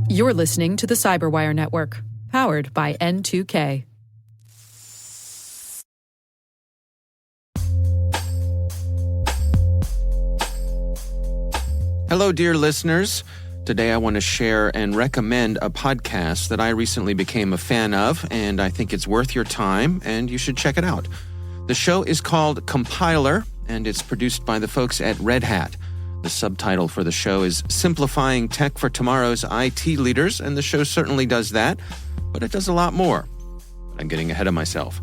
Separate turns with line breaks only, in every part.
You're listening to the CyberWire Network, powered by N2K.
Hello, dear listeners. Today I want to share and recommend a podcast that I recently became a fan of, and I think it's worth your time, and you should check it out. The show is called Compiler, and it's produced by the folks at Red Hat. The subtitle for the show is Simplifying Tech for Tomorrow's IT Leaders, and the show certainly does that, but it does a lot more. I'm getting ahead of myself.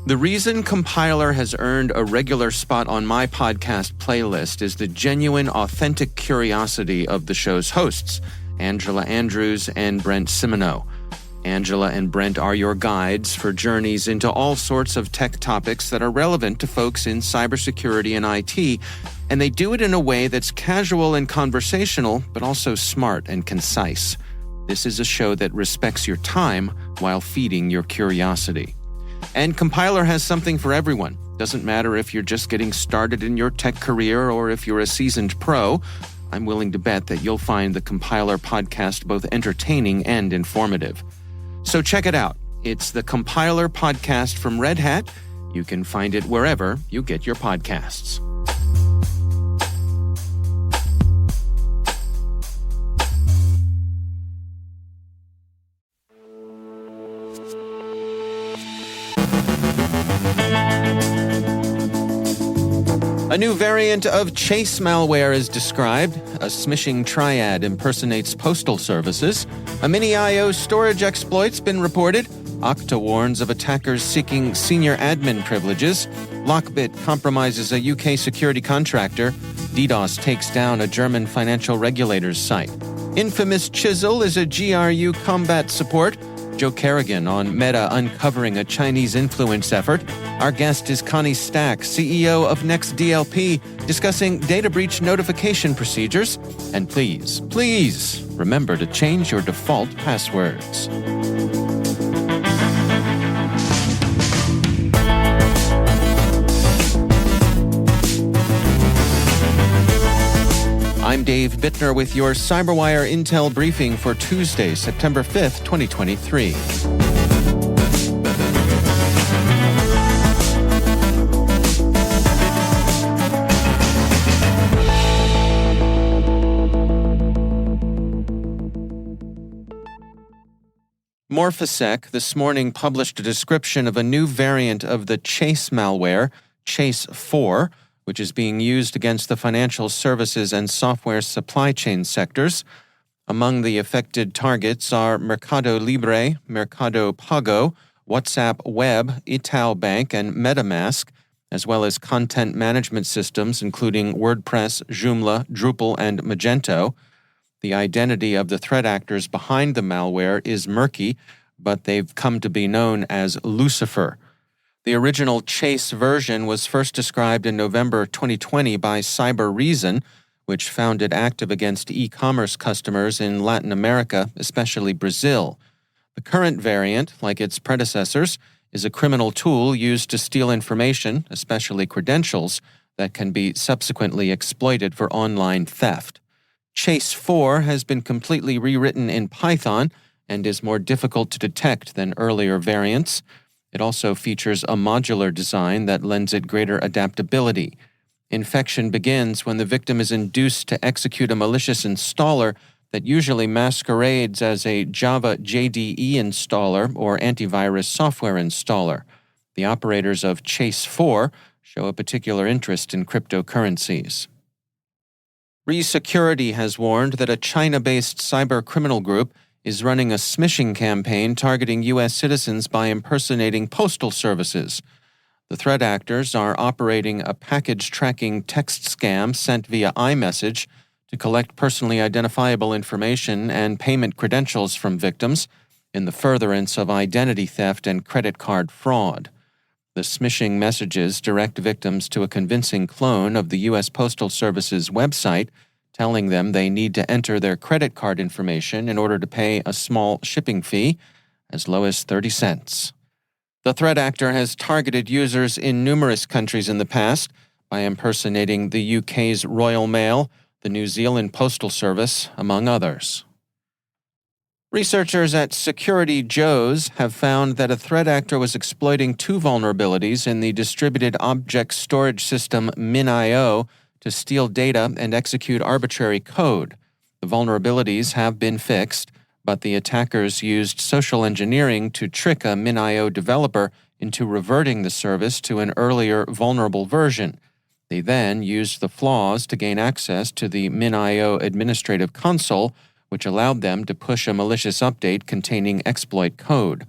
The reason Compiler has earned a regular spot on my podcast playlist is the genuine, authentic curiosity of the show's hosts, Angela Andrews and Brent Simoneau. Angela and Brent are your guides for journeys into all sorts of tech topics that are relevant to folks in cybersecurity and IT, and they do it in a way that's casual and conversational, but also smart and concise. This is a show that respects your time while feeding your curiosity. And Compiler has something for everyone. Doesn't matter if you're just getting started in your tech career or if you're a seasoned pro. I'm willing to bet that you'll find the Compiler podcast both entertaining and informative. So check it out. It's the Compiler podcast from Red Hat. You can find it wherever you get your podcasts. A new variant of Chae malware is described. A smishing Triad impersonates postal services. A MinIO storage exploit's been reported. Okta warns of attackers seeking senior admin privileges. LockBit compromises a UK security contractor. DDoS takes down a German financial regulator's site. Infamous Chisel is a GRU combat support. Joe Kerrigan on Meta uncovering a Chinese influence effort. Our guest is Connie Stack, CEO of NextDLP, discussing data breach notification procedures. And please remember to change your default passwords. I'm Dave Bittner with your CyberWire Intel briefing for Tuesday, September 5th, 2023. Morphisec this morning published a description of a new variant of the Chae malware, Chae 4, which is being used against the financial services and software supply chain sectors. Among the affected targets are Mercado Libre, Mercado Pago, WhatsApp Web, Italbank, and MetaMask, as well as content management systems including WordPress, Joomla, Drupal, and Magento. The identity of the threat actors behind the malware is murky, but they've come to be known as Lucifer. The original Chae version was first described in November 2020 by CyberReason, which found it active against e-commerce customers in Latin America, especially Brazil. The current variant, like its predecessors, is a criminal tool used to steal information, especially credentials, that can be subsequently exploited for online theft. Chae 4 has been completely rewritten in Python and is more difficult to detect than earlier variants. It also features a modular design that lends it greater adaptability. Infection begins when the victim is induced to execute a malicious installer that usually masquerades as a Java JDE installer or antivirus software installer. The operators of Chae 4 show a particular interest in cryptocurrencies. Resecurity has warned that a China-based cyber criminal group is running a smishing campaign targeting U.S. citizens by impersonating postal services. The threat actors are operating a package tracking text scam sent via iMessage to collect personally identifiable information and payment credentials from victims in the furtherance of identity theft and credit card fraud. The smishing messages direct victims to a convincing clone of the U.S. Postal Service's website, telling them they need to enter their credit card information in order to pay a small shipping fee, as low as 30 cents. The threat actor has targeted users in numerous countries in the past by impersonating the UK's Royal Mail, the New Zealand Postal Service, among others. Researchers at Security Joe's have found that a threat actor was exploiting two vulnerabilities in the distributed object storage system MinIO to steal data and execute arbitrary code. The vulnerabilities have been fixed, but the attackers used social engineering to trick a MinIO developer into reverting the service to an earlier vulnerable version. They then used the flaws to gain access to the MinIO administrative console, which allowed them to push a malicious update containing exploit code.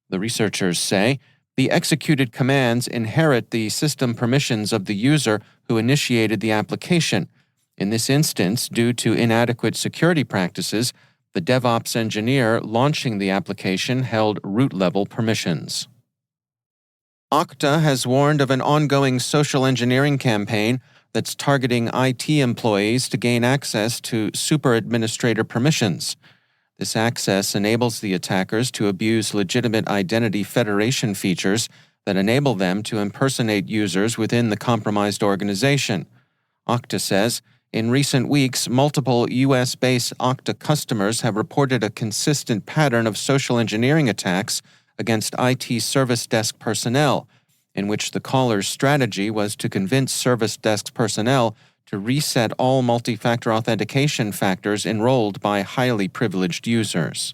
The researchers say the executed commands inherit the system permissions of the user who initiated the application. In this instance, due to inadequate security practices, the DevOps engineer launching the application held root-level permissions. Okta has warned of an ongoing social engineering campaign that's targeting IT employees to gain access to super administrator permissions. This access enables the attackers to abuse legitimate identity federation features that enable them to impersonate users within the compromised organization. Okta says, in recent weeks, multiple US-based Okta customers have reported a consistent pattern of social engineering attacks against IT service desk personnel, in which the caller's strategy was to convince service desk personnel to reset all multi-factor authentication factors enrolled by highly privileged users.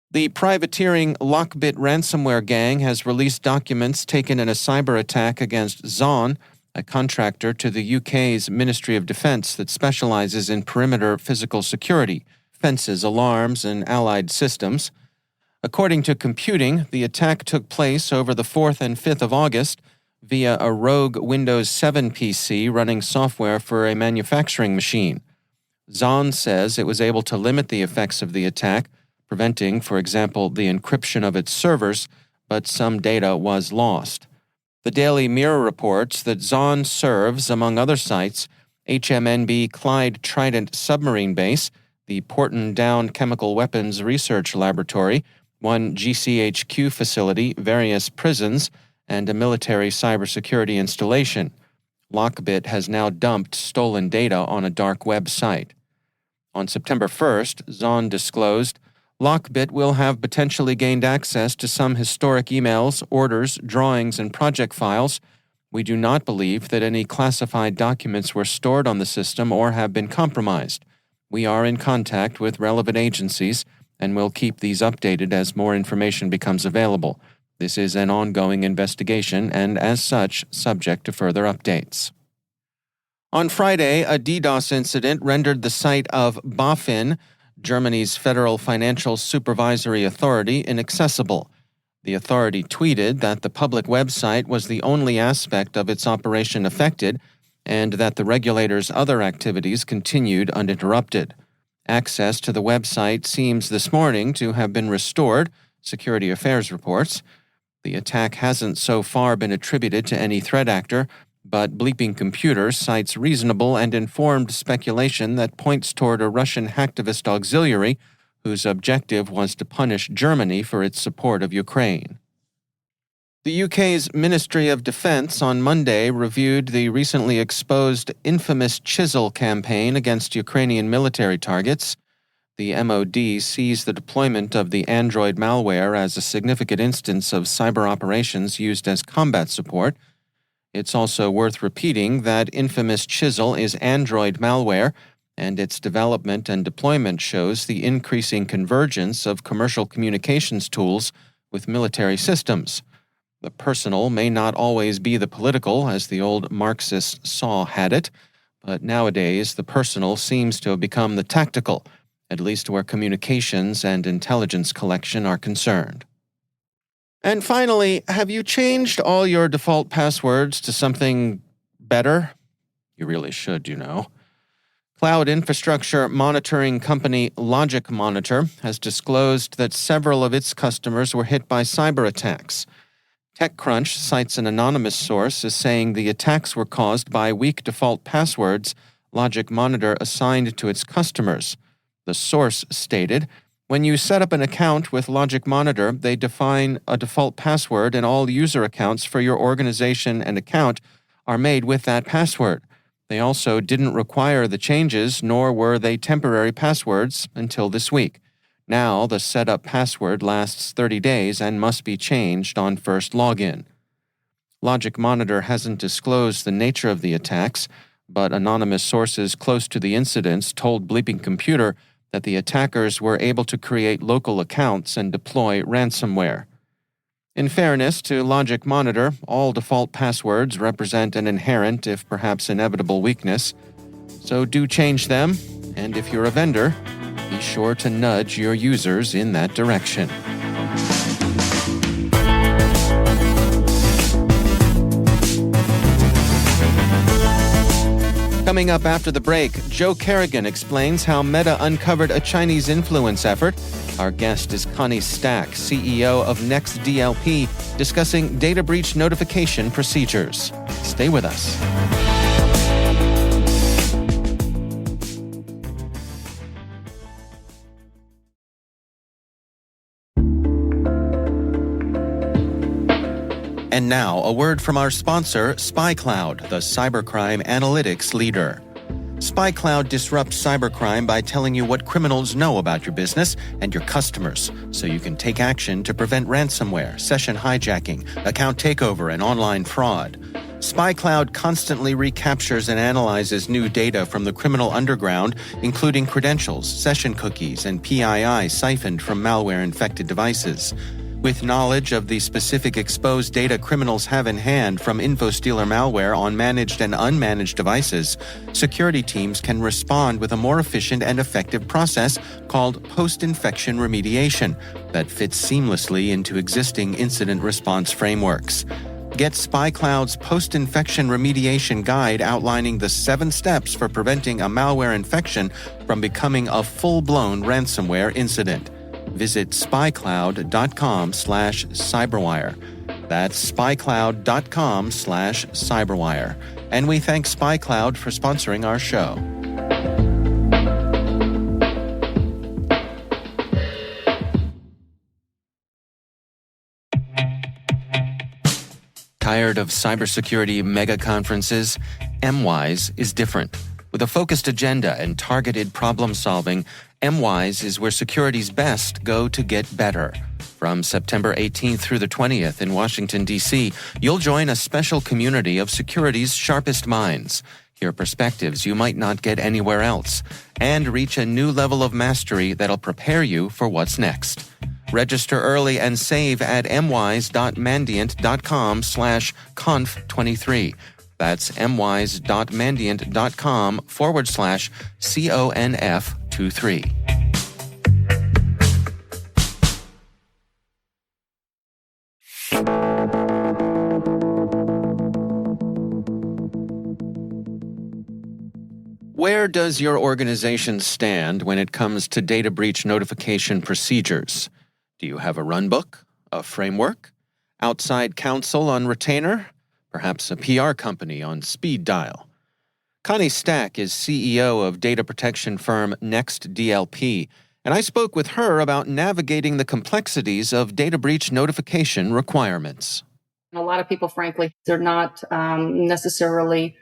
The privateering LockBit ransomware gang has released documents taken in a cyber attack against Zon, a contractor to the UK's Ministry of Defence that specializes in perimeter physical security, fences, alarms, and allied systems. According to Computing, the attack took place over the 4th and 5th of August via a rogue Windows 7 PC running software for a manufacturing machine. Zon says it was able to limit the effects of the attack, preventing, for example, the encryption of its servers, but some data was lost. The Daily Mirror reports that Zon serves, among other sites, HMNB Clyde Trident Submarine Base, the Porton Down Chemical Weapons Research Laboratory, one GCHQ facility, various prisons, and a military cybersecurity installation. LockBit has now dumped stolen data on a dark web site. On September 1st, Zon disclosed, LockBit will have potentially gained access to some historic emails, orders, drawings, and project files. We do not believe that any classified documents were stored on the system or have been compromised. We are in contact with relevant agencies and will keep these updated as more information becomes available. This is an ongoing investigation and, as such, subject to further updates. On Friday, a DDoS incident rendered the site of BaFin, Germany's Federal Financial Supervisory Authority, inaccessible. The authority tweeted that the public website was the only aspect of its operation affected and that the regulator's other activities continued uninterrupted. Access to the website seems this morning to have been restored, Security Affairs reports. The attack hasn't so far been attributed to any threat actor, but BleepingComputer cites reasonable and informed speculation that points toward a Russian hacktivist auxiliary whose objective was to punish Germany for its support of Ukraine. The UK's Ministry of Defence on Monday reviewed the recently exposed infamous Chisel campaign against Ukrainian military targets. The MOD sees the deployment of the Android malware as a significant instance of cyber operations used as combat support. It's also worth repeating that infamous Chisel is Android malware, and its development and deployment shows the increasing convergence of commercial communications tools with military systems. The personal may not always be the political, as the old Marxist saw had it, but nowadays the personal seems to have become the tactical, at least where communications and intelligence collection are concerned. And finally, have you changed all your default passwords to something better? You really should, you know. Cloud infrastructure monitoring company Logic Monitor has disclosed that several of its customers were hit by cyber attacks. TechCrunch cites an anonymous source as saying the attacks were caused by weak default passwords Logic Monitor assigned to its customers. The source stated, "When you set up an account with Logic Monitor, they define a default password and all user accounts for your organization and account are made with that password. They also didn't require the changes, nor were they temporary passwords until this week. Now, the setup password lasts 30 days and must be changed on first login. Logic Monitor hasn't disclosed the nature of the attacks, but anonymous sources close to the incidents told BleepingComputer that the attackers were able to create local accounts and deploy ransomware. In fairness to Logic Monitor, all default passwords represent an inherent, if perhaps inevitable, weakness. So do change them, and if you're a vendor, be sure to nudge your users in that direction. Coming up after the break, Joe Kerrigan explains how Meta uncovered a Chinese influence effort. Our guest is Connie Stack, CEO of NextDLP, discussing data breach notification procedures. Stay with us. And now, a word from our sponsor, SpyCloud, the cybercrime analytics leader. SpyCloud disrupts cybercrime by telling you what criminals know about your business and your customers, so you can take action to prevent ransomware, session hijacking, account takeover, and online fraud. SpyCloud constantly recaptures and analyzes new data from the criminal underground, including credentials, session cookies, and PII siphoned from malware-infected devices. With knowledge of the specific exposed data criminals have in hand from InfoStealer malware on managed and unmanaged devices, security teams can respond with a more efficient and effective process called post-infection remediation that fits seamlessly into existing incident response frameworks. Get SpyCloud's post-infection remediation guide outlining the 7 steps for preventing a malware infection from becoming a full-blown ransomware incident. Visit spycloud.com/cyberwire. That's spycloud.com/cyberwire. And we thank SpyCloud for sponsoring our show. Tired of cybersecurity mega conferences? MWise is different. With a focused agenda and targeted problem solving, MWise is where security's best go to get better. From September 18th through the 20th in Washington, D.C., you'll join a special community of security's sharpest minds, hear perspectives you might not get anywhere else, and reach a new level of mastery that'll prepare you for what's next. Register early and save at mwise.mandiant.com/conf23. That's mwise.mandiant.com/CONF23. Where does your organization stand when it comes to data breach notification procedures? Do you have a runbook, a framework, outside counsel on retainer, perhaps a PR company on speed dial? Connie Stack is CEO of data protection firm NextDLP, and I spoke with her about navigating the complexities of data breach notification requirements.
A lot of people, frankly, they're not necessarily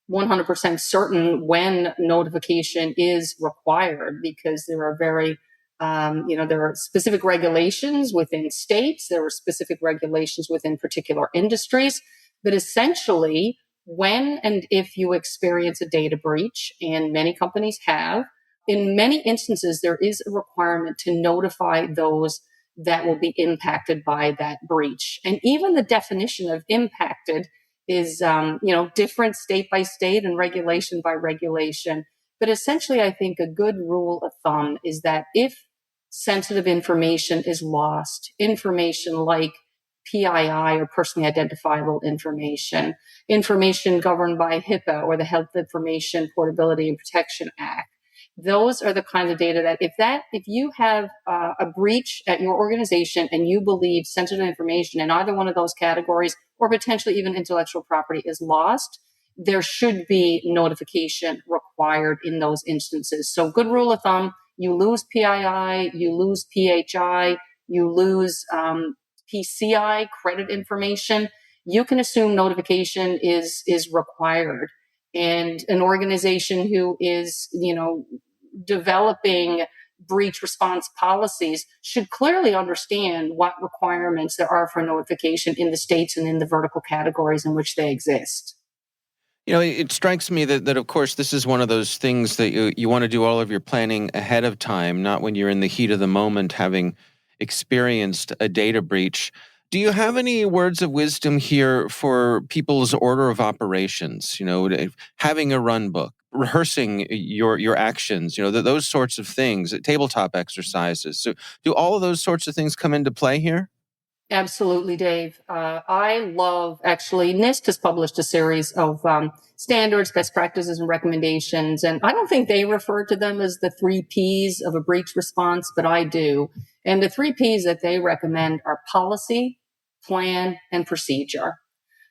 100% certain when notification is required because there are there are specific regulations within states, there are specific regulations within particular industries, but essentially, when and if you experience a data breach, and many companies have, in many instances, there is a requirement to notify those that will be impacted by that breach. And even the definition of impacted is, different state by state and regulation by regulation. But essentially, I think a good rule of thumb is that if sensitive information is lost, information like PII or personally identifiable information, information governed by HIPAA or the Health Information Portability and Protection Act, those are the kinds of data that if you have a breach at your organization and you believe sensitive information in either one of those categories or potentially even intellectual property is lost, there should be notification required in those instances. So good rule of thumb, you lose PII, you lose PHI, you lose PCI, credit information, you can assume notification is required. And an organization who is, developing breach response policies should clearly understand what requirements there are for notification in the states and in the vertical categories in which they exist.
It strikes me that of course, this is one of those things that you want to do all of your planning ahead of time, not when you're in the heat of the moment, having experienced a data breach. Do you have any words of wisdom here for people's order of operations? Having a run book, rehearsing your actions, those sorts of things, tabletop exercises. So, do all of those sorts of things come into play here?
Absolutely, Dave. I love, actually, NIST has published a series of standards, best practices, and recommendations. And I don't think they refer to them as the 3 Ps of a breach response, but I do. And the 3 Ps that they recommend are policy, plan, and procedure.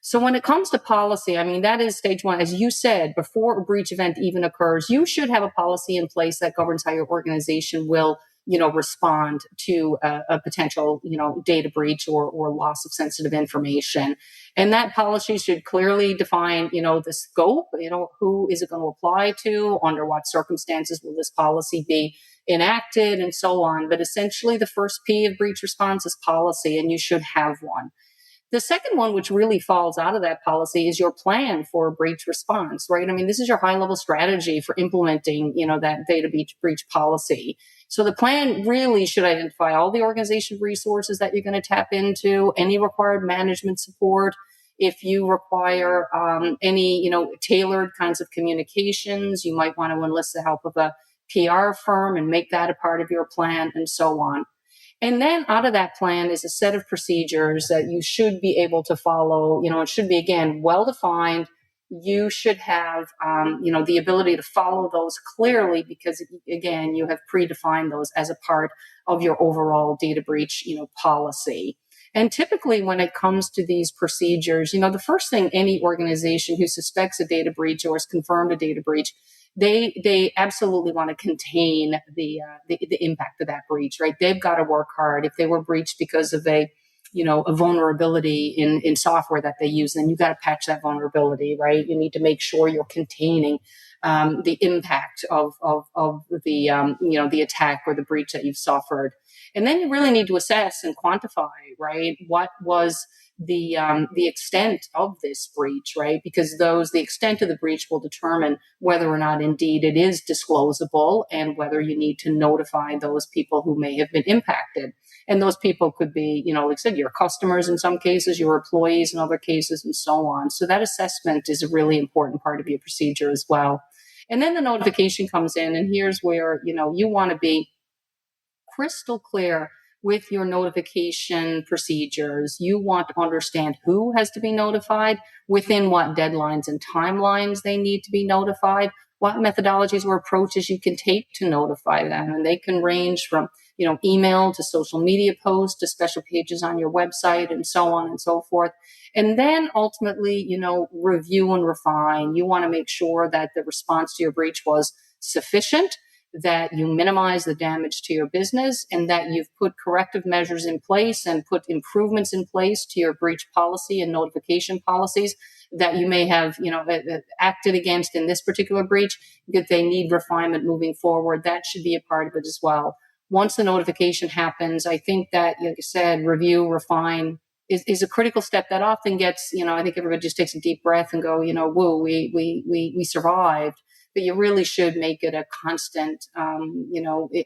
So when it comes to policy, I mean, that is stage one. As you said, before a breach event even occurs, you should have a policy in place that governs how your organization will respond to a potential, data breach or loss of sensitive information. And that policy should clearly define, the scope, who is it going to apply to, under what circumstances will this policy be enacted, and so on. But essentially, the first P of breach response is policy, and you should have one. The second one, which really falls out of that policy, is your plan for breach response, right? I mean, this is your high level strategy for implementing, that data breach policy. So the plan really should identify all the organization resources that you're going to tap into, any required management support. If you require any, tailored kinds of communications, you might want to enlist the help of a PR firm and make that a part of your plan, and so on. And then out of that plan is a set of procedures that you should be able to follow. It should be, again, well defined. You should have, the ability to follow those clearly because, again, you have predefined those as a part of your overall data breach, policy. And typically when it comes to these procedures, the first thing any organization who suspects a data breach or has confirmed a data breach, they absolutely want to contain the impact of that breach, right? They've got to work hard. If they were breached because of a vulnerability in software that they use, then you got to patch that vulnerability, right? You need to make sure you're containing the impact of the the attack or the breach that you've suffered. And then you really need to assess and quantify, right? What was the extent of this breach, right? Because the extent of the breach will determine whether or not indeed it is disclosable and whether you need to notify those people who may have been impacted. And those people could be, like I said, your customers in some cases, your employees in other cases, and so on. So that assessment is a really important part of your procedure as well. And then the notification comes in, and here's where, you want to be crystal clear with your notification procedures. You want to understand who has to be notified, within what deadlines and timelines they need to be notified, what methodologies or approaches you can take to notify them. And they can range from, email to social media posts to special pages on your website and so on and so forth. And then ultimately, review and refine. You want to make sure that the response to your breach was sufficient, that you minimize the damage to your business, and that you've put corrective measures in place and put improvements in place to your breach policy and notification policies that you may have, acted against in this particular breach, that they need refinement moving forward. That should be a part of it as well. Once the notification happens, I think that, like I said, review, refine is a critical step that often gets, I think everybody just takes a deep breath and go, whoa, we survived. But you really should make it a constant,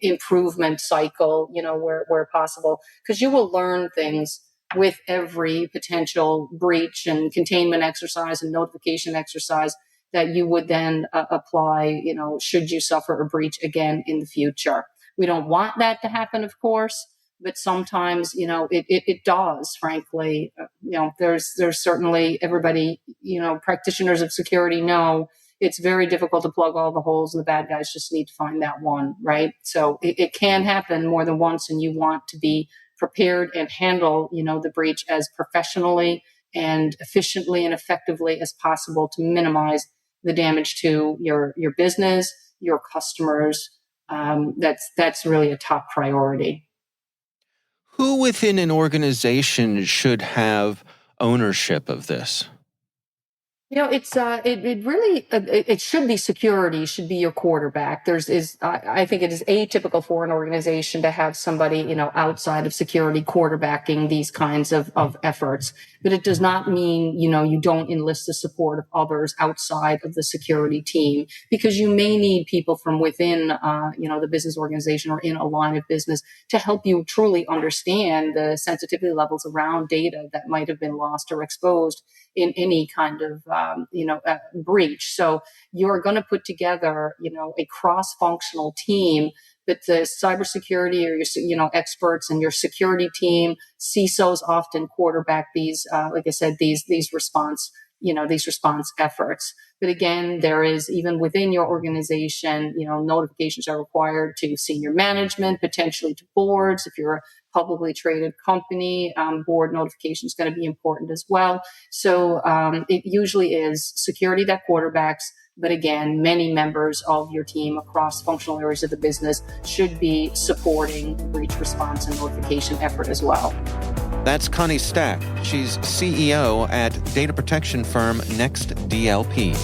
improvement cycle, where possible, because you will learn things with every potential breach and containment exercise and notification exercise that you would then apply, should you suffer a breach again in the future. We don't want that to happen, of course, but sometimes, it does, frankly. There's certainly everybody, practitioners of security know it's very difficult to plug all the holes, and the bad guys just need to find that one, right? So it can happen more than once, and you want to be prepared and handle, the breach as professionally and efficiently and effectively as possible to minimize the damage to your business, your customers. That's really a top priority.
Who within an organization should have ownership of this?
It really it should be security should be your quarterback. I think it is atypical for an organization to have somebody outside of security quarterbacking these kinds of efforts. But it does not mean you don't enlist the support of others outside of the security team, because you may need people from within the business organization or in a line of business to help you truly understand the sensitivity levels around data that might have been lost or exposed in any kind of breach. So you're going to put together a cross-functional team that the cybersecurity or your experts and your security team, CISOs often quarterback these, like I said, these response efforts. But again, there is, even within your organization, notifications are required to senior management, potentially to boards. If you're a publicly traded company, board notification is going to be important as well. So it usually is security that quarterbacks. But again, many members of your team across functional areas of the business should be supporting the breach response and notification effort as well.
That's Connie Stack. She's CEO at data protection firm NextDLP.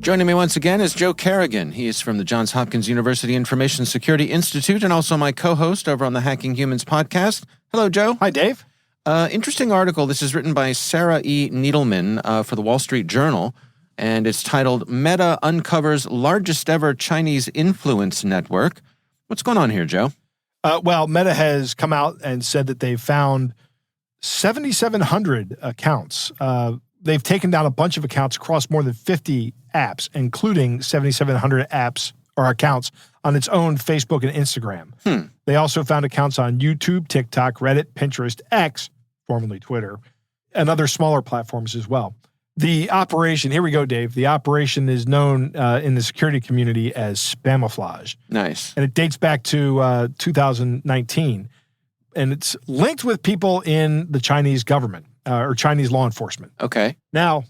Joining me once again is Joe Carrigan. He is from the Johns Hopkins University Information Security Institute and also my co-host over on the Hacking Humans podcast. Hello, Joe.
Hi, Dave.
Interesting article. This is written by Sarah E. Needleman for the Wall Street Journal, and it's titled Meta Uncovers Largest Ever Chinese Influence Network. What's going on here, Joe?
Well, Meta has come out and said that they've found 7,700 accounts. They've taken down a bunch of accounts across more than 50 apps, including 7,700 apps or accounts on its own Facebook and Instagram. They also found accounts on YouTube, TikTok, Reddit, Pinterest, X, formerly Twitter, and other smaller platforms as well. The operation, here we go, Dave. The operation is known in the security community as Spamouflage.
Nice.
And it dates back to 2019. And it's linked with people in the Chinese government or Chinese law enforcement.
Okay.
Now,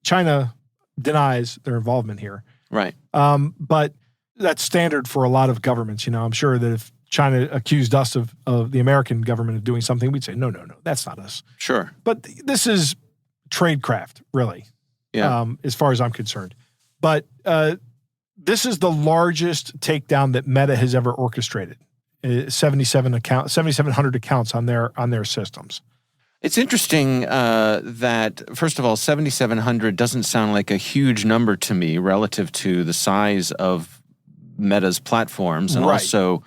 China denies their involvement here.
Right.
But that's standard for a lot of governments. I'm sure that if China accused us of the American government of doing something, we'd say, no, that's not us.
Sure.
But this is tradecraft, really, as far as I'm concerned. But this is the largest takedown that Meta has ever orchestrated. 7,700 accounts on their systems.
It's interesting that, first of all, 7,700 doesn't sound like a huge number to me relative to the size of Meta's platforms. And also,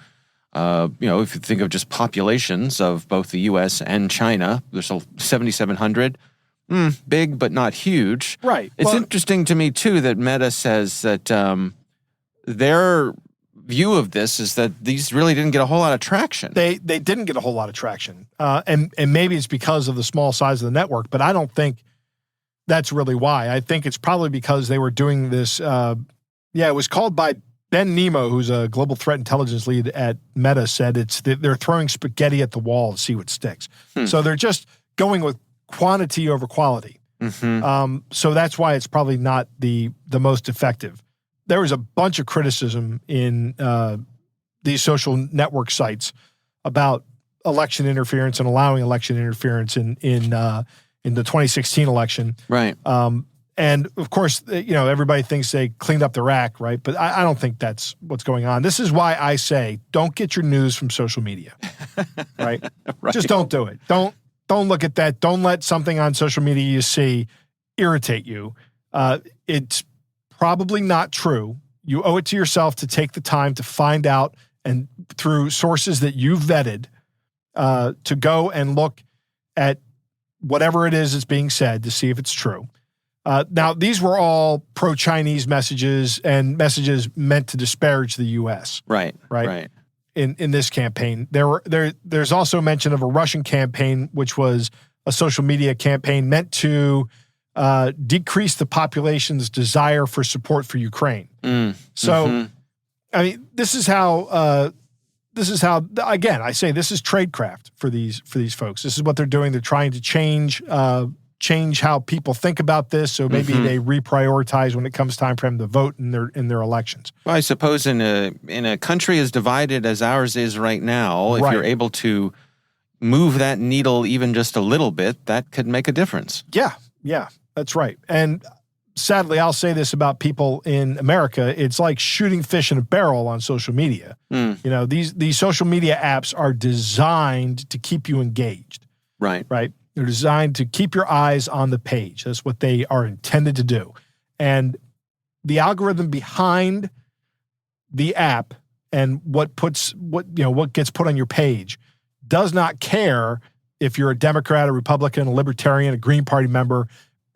if you think of just populations of both the U.S. and China, there's 7,700. Big, but not huge.
Right.
It's interesting to me, too, that Meta says that their view of this is that these really didn't get a whole lot of traction.
They didn't get a whole lot of traction. And maybe it's because of the small size of the network, but I don't think that's really why. I think it's probably because they were doing this. It was called by Ben Nemo, who's a global threat intelligence lead at Meta, said they're throwing spaghetti at the wall to see what sticks. So they're just going with quantity over quality. So that's why it's probably not the most effective. There was a bunch of criticism in these social network sites about election interference and allowing election interference in the 2016 election.
Right.
And of course, everybody thinks they cleaned up their act, right? But I don't think that's what's going on. This is why I say, don't get your news from social media, right? Just don't do it. Don't look at that. Don't let something on social media you see irritate you. It's probably not true. You owe it to yourself to take the time to find out, and through sources that you've vetted, to go and look at whatever it is that's being said to see if it's true. Now, these were all pro-Chinese messages and messages meant to disparage the U.S.
Right.
In this campaign, there's also mention of a Russian campaign, which was a social media campaign meant to decrease the population's desire for support for Ukraine. So, I mean, this is how again, I say this is tradecraft for these folks. This is what they're doing. They're trying to change change how people think about this, so maybe they reprioritize when it comes time for them to vote in their elections.
Well, I suppose in a country as divided as ours is right now, if you're able to move that needle even just a little bit, that could make a difference.
Yeah, that's right. And sadly, I'll say this about people in America, it's like shooting fish in a barrel on social media. You know, these social media apps are designed to keep you engaged. Right. They're designed to keep your eyes on the page. That's what they are intended to do. And the algorithm behind the app and what gets put on your page does not care if you're a Democrat, a Republican, a Libertarian, a Green Party member.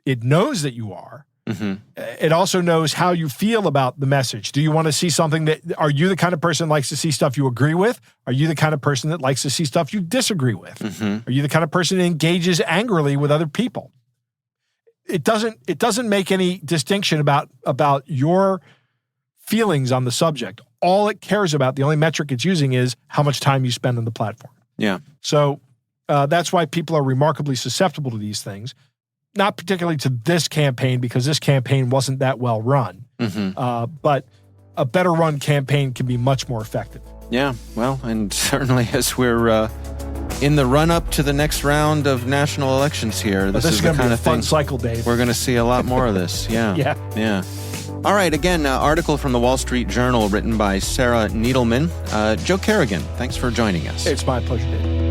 It knows that you are. It also knows how you feel about the message. Do you want to see something are you the kind of person that likes to see stuff you agree with? Are you the kind of person that likes to see stuff you disagree with? Are you the kind of person that engages angrily with other people? It doesn't make any distinction about your feelings on the subject. All it cares about, the only metric it's using, is how much time you spend on the platform.
Yeah.
So that's why people are remarkably susceptible to these things. Not particularly to this campaign, because this campaign wasn't that well run. But a better run campaign can be much more effective.
Yeah, well, and certainly as we're in the run-up to the next round of national elections here, this is the kind of
fun
thing
cycle, Dave.
We're going to see a lot more of this. Yeah. Yeah. All right, again, article from the Wall Street Journal written by Sarah Needleman. Joe Kerrigan, thanks for joining us.
It's my pleasure, Dave.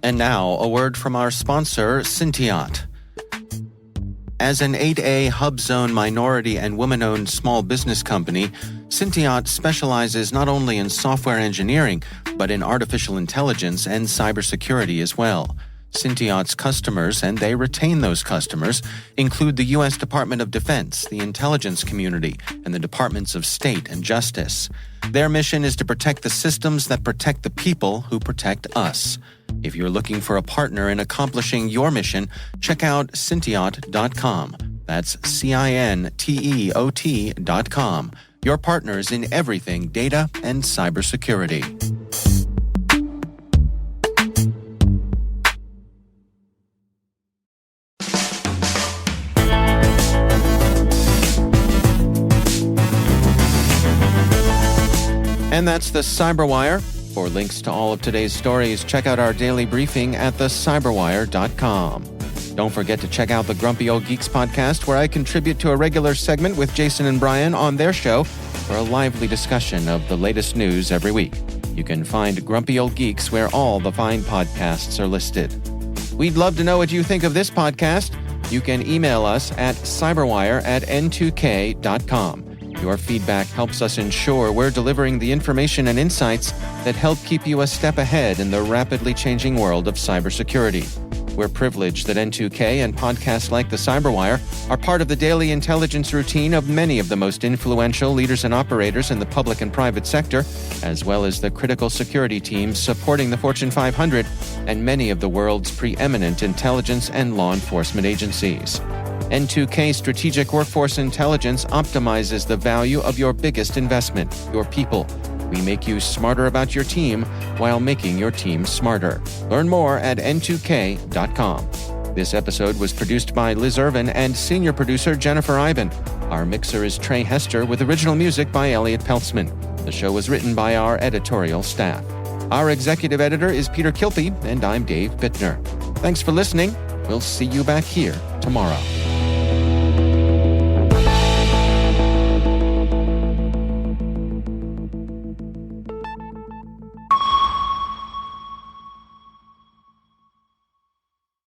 And now, a word from our sponsor, Syntiot. As an 8A Hub Zone minority and woman-owned small business company, Syntiot specializes not only in software engineering, but in artificial intelligence and cybersecurity as well. Syntiot's customers, and they retain those customers, include the U.S. Department of Defense, the intelligence community, and the Departments of State and Justice. Their mission is to protect the systems that protect the people who protect us. If you're looking for a partner in accomplishing your mission, check out Syntiot.com. That's Cinteot.com. Your partners in everything data and cybersecurity. And that's the CyberWire. For links to all of today's stories, check out our daily briefing at thecyberwire.com. Don't forget to check out the Grumpy Old Geeks podcast, where I contribute to a regular segment with Jason and Brian on their show for a lively discussion of the latest news every week. You can find Grumpy Old Geeks where all the fine podcasts are listed. We'd love to know what you think of this podcast. You can email us at cyberwire@n2k.com. Your feedback helps us ensure we're delivering the information and insights that help keep you a step ahead in the rapidly changing world of cybersecurity. We're privileged that N2K and podcasts like the CyberWire are part of the daily intelligence routine of many of the most influential leaders and operators in the public and private sector, as well as the critical security teams supporting the Fortune 500 and many of the world's preeminent intelligence and law enforcement agencies. N2K Strategic Workforce Intelligence optimizes the value of your biggest investment, your people. We make you smarter about your team while making your team smarter. Learn more at n2k.com. This episode was produced by Liz Irvin and senior producer Jennifer Iben. Our mixer is Trey Hester with original music by Elliot Peltzman. The show was written by our editorial staff. Our executive editor is Peter Kilpie, and I'm Dave Bittner. Thanks for listening. We'll see you back here tomorrow.